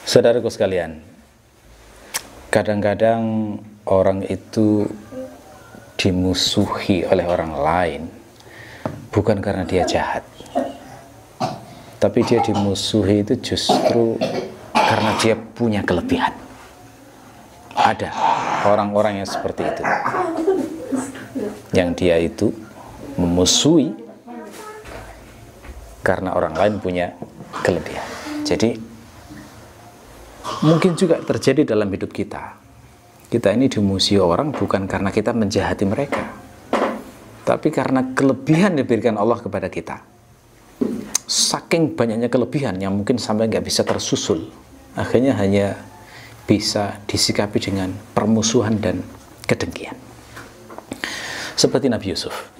Saudaraku sekalian, kadang-kadang orang itu dimusuhi oleh orang lain bukan karena dia jahat, tapi dia dimusuhi itu justru karena dia punya kelebihan. Ada orang-orang yang seperti itu, yang dia itu memusuhi karena orang lain punya kelebihan. Jadi mungkin juga terjadi dalam hidup kita. Kita ini dimusuhi orang bukan karena kita menjahati mereka, tapi karena kelebihan diberikan Allah kepada kita. Saking banyaknya kelebihan yang mungkin sampai nggak bisa tersusul, akhirnya hanya bisa disikapi dengan permusuhan dan kedengkian. Seperti Nabi Yusuf.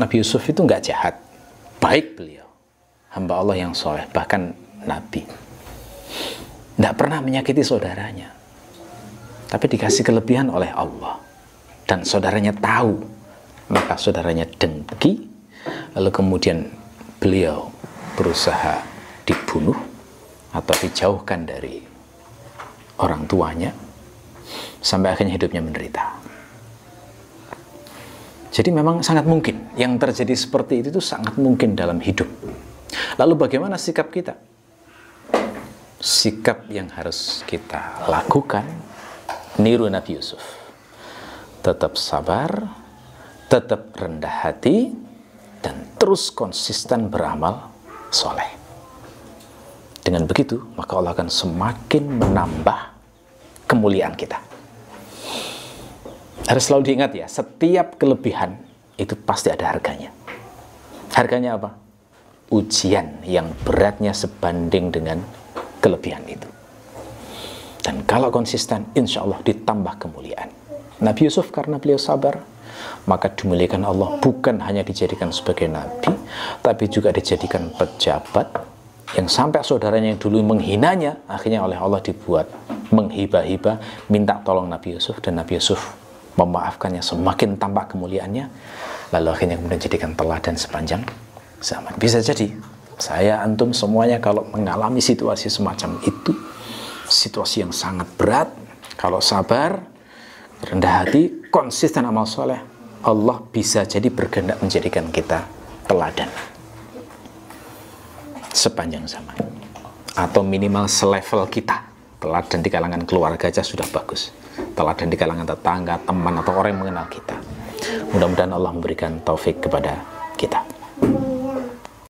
Nabi Yusuf itu nggak jahat, baik beliau, hamba Allah yang soleh, bahkan Nabi. Nggak pernah menyakiti saudaranya, tapi dikasih kelebihan oleh Allah, dan saudaranya tahu, maka saudaranya dengki, lalu kemudian beliau berusaha dibunuh atau dijauhkan dari orang tuanya, sampai akhirnya hidupnya menderita. Jadi memang sangat mungkin yang terjadi seperti itu sangat mungkin dalam hidup. Lalu bagaimana sikap kita? Sikap yang harus kita lakukan niru Nabi Yusuf. Tetap sabar, tetap rendah hati, dan terus konsisten beramal soleh. Dengan begitu, maka Allah akan semakin menambah kemuliaan kita. Harus selalu diingat ya, setiap kelebihan itu pasti ada harganya. Harganya apa? Ujian yang beratnya sebanding dengan kelebihan itu. Dan kalau konsisten, insya Allah ditambah kemuliaan. Nabi Yusuf karena beliau sabar, maka dimuliakan Allah, bukan hanya dijadikan sebagai nabi, tapi juga dijadikan pejabat, yang sampai saudaranya yang dulu menghinanya, akhirnya oleh Allah dibuat menghibah-hibah, minta tolong Nabi Yusuf, dan Nabi Yusuf memaafkannya, semakin tampak kemuliaannya, lalu akhirnya kemudian jadikan teladan sepanjang zaman. Bisa jadi saya, antum semuanya kalau mengalami situasi semacam itu, situasi yang sangat berat, kalau sabar, rendah hati, konsisten amal soleh, Allah bisa jadi berkehendak menjadikan kita teladan sepanjang zaman, atau minimal selevel kita. Teladan di kalangan keluarga aja sudah bagus, teladan di kalangan tetangga, teman, atau orang yang mengenal kita. Mudah-mudahan Allah memberikan taufik kepada kita.